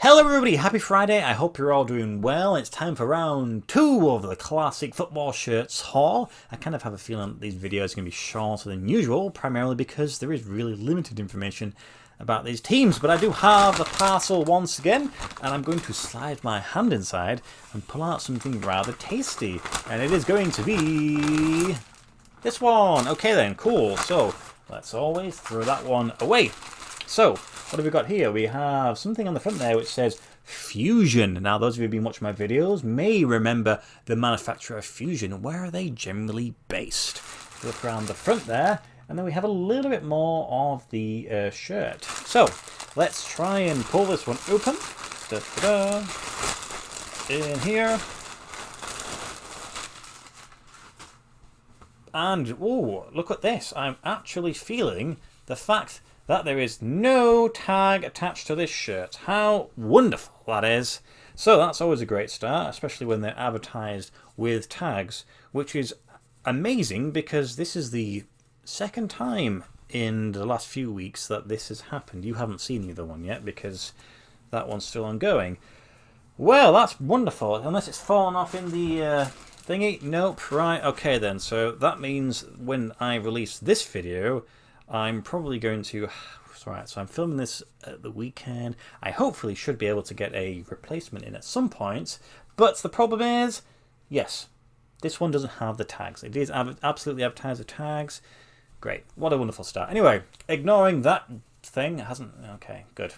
Hello everybody, happy Friday. I hope you're all doing well. It's time for round 2 of the Classic Football Shirts haul. I kind of have a feeling that these videos are going to be shorter than usual, primarily because there is really limited information about these teams. But I do have the parcel once again, and I'm going to slide my hand inside and pull out something rather tasty. And it is going to be this one. Okay then, cool. So let's always throw that one away. So, what have we got here? We have something on the front there which says Fusion. Now, those of you who've been watching my videos may remember the manufacturer of Fusion. Where are they generally based? Look around the front there, and then we have a little bit more of the shirt. So, let's try and pull this one open. Da-da-da. In here. And, ooh, look at this. I'm actually feeling the fact that there is no tag attached to this shirt. How wonderful that is. So that's always a great start, especially when they're advertised with tags, which is amazing because this is the second time in the last few weeks that this has happened. You haven't seen the other one yet because that one's still ongoing. Well, that's wonderful, unless it's fallen off in the thingy. Nope, right, okay then. So that means when I release this video, I'm probably going to... Right, so I'm filming this at the weekend. I hopefully should be able to get a replacement in at some point. But the problem is, yes, this one doesn't have the tags. It is absolutely advertised with tags. Great. What a wonderful start. Anyway, ignoring that thing, it hasn't... Okay, good.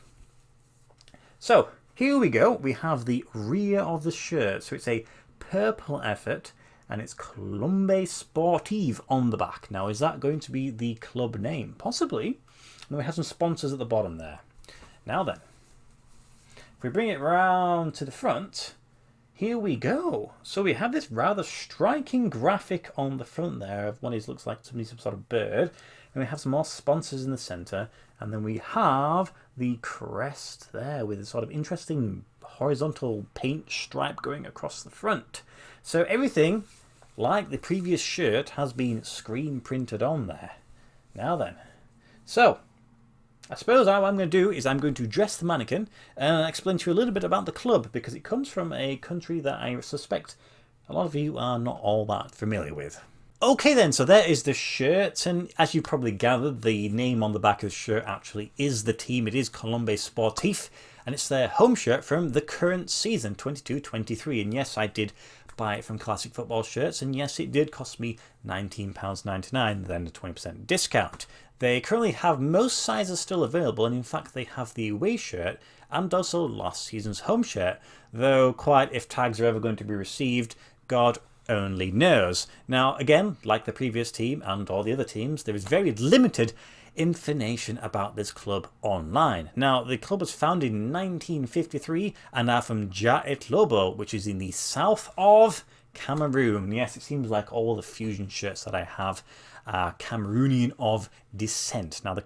So, here we go. We have the rear of the shirt. So it's a purple effort, and it's Club Sportive on the back. Now, is that going to be the club name? Possibly. And we have some sponsors at the bottom there. Now then, if we bring it round to the front, here we go. So we have this rather striking graphic on the front there of what looks like some sort of bird. And we have some more sponsors in the centre. And then we have the crest there with a sort of interesting horizontal paint stripe going across the front. So everything, like the previous shirt, has been screen printed on there. Now then, so I suppose what I'm going to do is I'm going to dress the mannequin and explain to you a little bit about the club, because it comes from a country that I suspect a lot of you are not all that familiar with. Okay then, so there is the shirt, and as you probably gathered, the name on the back of the shirt actually is the team. It is Club Sportif, and it's their home shirt from the current season, 22-23. And yes, I did buy it from Classic Football Shirts, and yes, it did cost me £19.99, then a 20% discount. They currently have most sizes still available, and in fact they have the away shirt and also last season's home shirt, though quite if tags are ever going to be received, God only knows. Now again, like the previous team and all the other teams, there is very limited information about this club online. Now, the club was founded in 1953 and are from Ja'et Lobo, which is in the south of Cameroon. Yes, it seems like all the Fusion shirts that I have are Cameroonian of descent. Now, the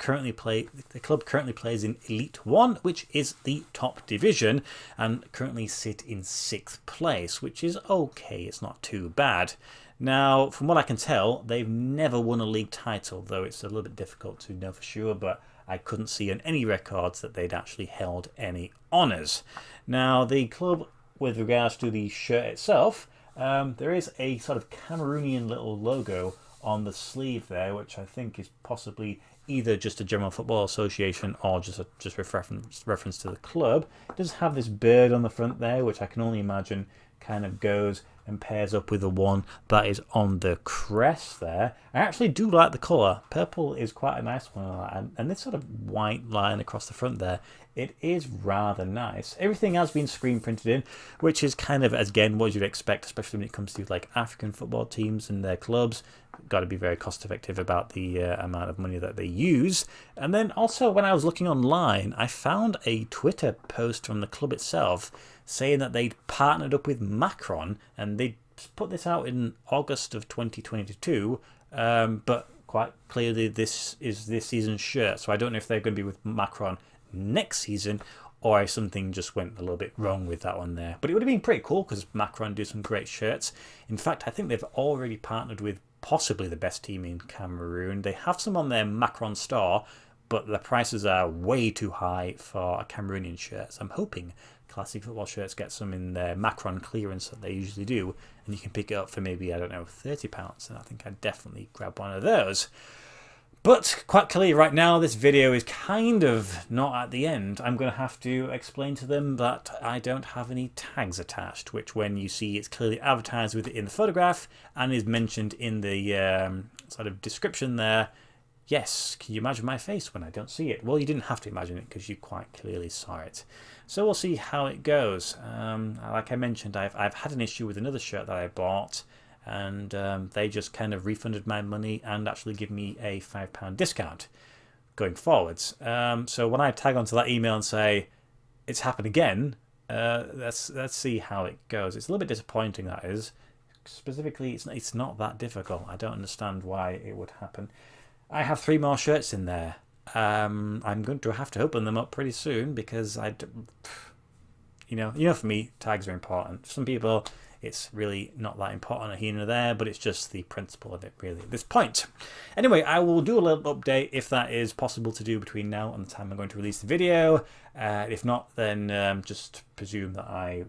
club currently plays in Elite 1, which is the top division, and currently sit in 6th place, which is okay. It's not too bad. Now, from what I can tell, they've never won a league title, though it's a little bit difficult to know for sure, but I couldn't see on any records that they'd actually held any honours. Now, the club, with regards to the shirt itself, there is a sort of Cameroonian little logo on the sleeve there, which I think is possibly either just a General Football Association or just reference to the club. It does have this bird on the front there, which I can only imagine kind of goes and pairs up with the one that is on the crest there. I actually do like the colour. Purple is quite a nice one, and this sort of white line across the front there, it is rather nice. Everything has been screen printed in, which is kind of, again, what you'd expect, especially when it comes to like African football teams and their clubs. Got to be very cost effective about the amount of money that they use. And then also, when I was looking online, I found a Twitter post from the club itself saying that they'd partnered up with Macron, and they put this out in August of 2022, but quite clearly this is this season's shirt, so I don't know if they're going to be with Macron next season or if something just went a little bit wrong with that one there. But it would have been pretty cool because Macron do some great shirts. In fact, I think they've already partnered with possibly the best team in Cameroon. They have some on their Macron store, but the prices are way too high for Cameroonian shirts. I'm hoping Classic Football Shirts get some in their Macron clearance that they usually do, and you can pick it up for maybe, I don't know, £30, and I think I'd definitely grab one of those. But quite clearly right now, this video is kind of not at the end. I'm going to have to explain to them that I don't have any tags attached, which when you see it's clearly advertised with it in the photograph and is mentioned in the sort of description there. Yes, can you imagine my face when I don't see it? Well, you didn't have to imagine it because you quite clearly saw it. So we'll see how it goes. Like I mentioned, I've had an issue with another shirt that I bought, and they just kind of refunded my money and actually give me a £5 discount going forwards. So when I tag onto that email and say it's happened again, let's see how it goes. It's a little bit disappointing, that is. Specifically, it's not that difficult. I don't understand why it would happen. I have 3 more shirts in there. I'm going to have to open them up pretty soon because you know, for me, tags are important. For some people, it's really not that important here and there, but it's just the principle of it really at this point. Anyway, I will do a little update if that is possible to do between now and the time I'm going to release the video. If not, then just presume that I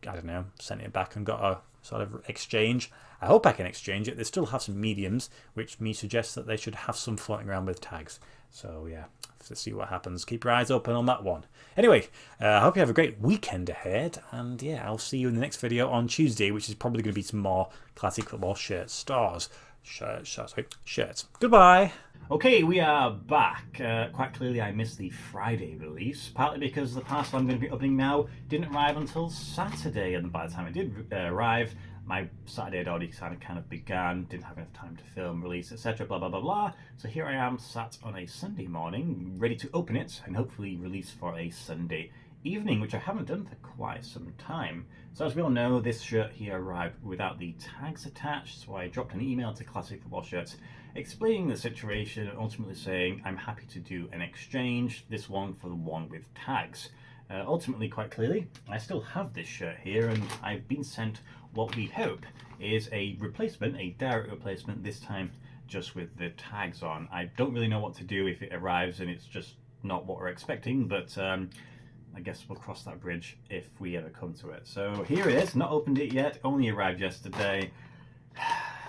don't know, sent it back and got a sort of exchange. I hope I can exchange it. They still have some mediums, which me suggests that they should have some floating around with tags. So yeah, let's see what happens. Keep your eyes open on that one. Anyway, I hope you have a great weekend ahead, and yeah, I'll see you in the next video on Tuesday, which is probably going to be some more Classic Football Shirt stars. Shirts. Goodbye. Okay, we are back. Quite clearly I missed the Friday release, partly because the parcel I'm going to be opening now didn't arrive until Saturday, and by the time it did arrive, my Saturday had already kind of begun, didn't have enough time to film, release, etc, blah blah blah blah. So here I am sat on a Sunday morning, ready to open it and hopefully release for a Sunday evening, which I haven't done for quite some time. So as we all know, this shirt here arrived without the tags attached, so I dropped an email to Classic Football Shirts explaining the situation and ultimately saying I'm happy to do an exchange, this one for the one with tags. Ultimately, quite clearly, I still have this shirt here, and I've been sent what we hope is a replacement, a direct replacement, this time just with the tags on. I don't really know what to do if it arrives and it's just not what we're expecting, but I guess we'll cross that bridge if we ever come to it. So here it is, not opened it yet, only arrived yesterday.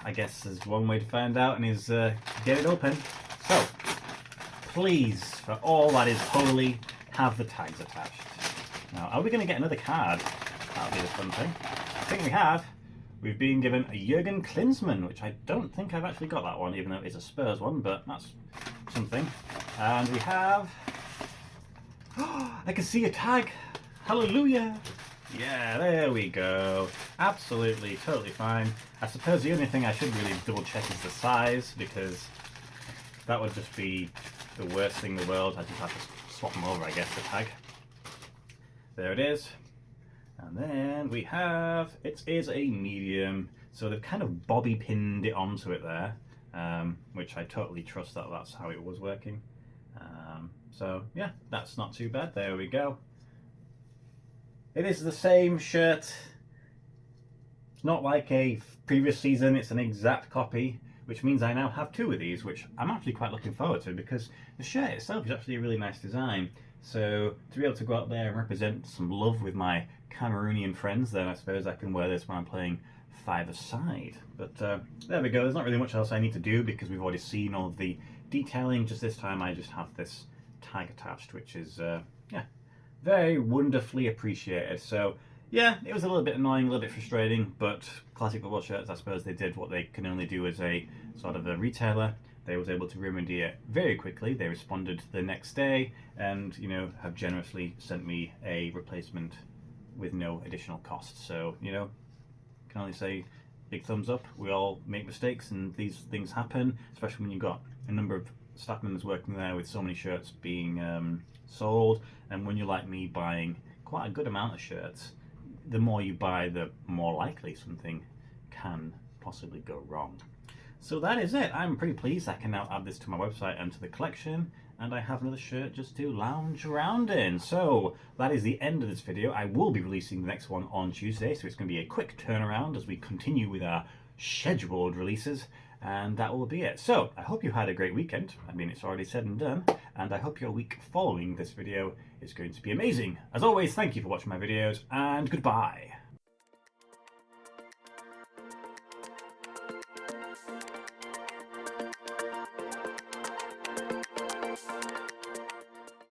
I guess there's one way to find out, and is get it open. So, please, for all that is holy, have the tags attached. Now, are we going to get another card? That'll be the fun thing. I think we have. We've been given a Jurgen Klinsmann, which I don't think I've actually got that one, even though it's a Spurs one, but that's something. And we have... Oh, I can see a tag! Hallelujah! Yeah, there we go. Absolutely, totally fine. I suppose the only thing I should really double check is the size, because that would just be the worst thing in the world. I just have to swap them over, I guess, the tag. There it is. And then we have, it is a medium, so they've kind of bobby pinned it onto it there, which I totally trust that that's how it was working. So yeah, that's not too bad. There we go. It is the same shirt. It's not like a previous season, it's an exact copy, which means I now have 2 of these, which I'm actually quite looking forward to, because the shirt itself is actually a really nice design. So to be able to go out there and represent some love with my Cameroonian friends, then I suppose I can wear this when I'm playing 5-a-side. But there we go, there's not really much else I need to do because we've already seen all of the detailing. Just this time I just have this tag attached, which is yeah, very wonderfully appreciated. So yeah, it was a little bit annoying, a little bit frustrating, but Classic Football Shirts, I suppose they did what they can only do as a sort of a retailer. They was able to remedy it very quickly. They responded the next day and, you know, have generously sent me a replacement with no additional cost. So, you know, can only say big thumbs up. We all make mistakes and these things happen, especially when you've got a number of staff members working there with so many shirts being sold, and when you're like me buying quite a good amount of shirts, the more you buy, the more likely something can possibly go wrong. So that is it. I'm pretty pleased I can now add this to my website and to the collection, and I have another shirt just to lounge around in. So that is the end of this video. I will be releasing the next one on Tuesday, so it's going to be a quick turnaround as we continue with our scheduled releases. And that will be it. So, I hope you had a great weekend. I mean, it's already said and done. And I hope your week following this video is going to be amazing. As always, thank you for watching my videos, and goodbye.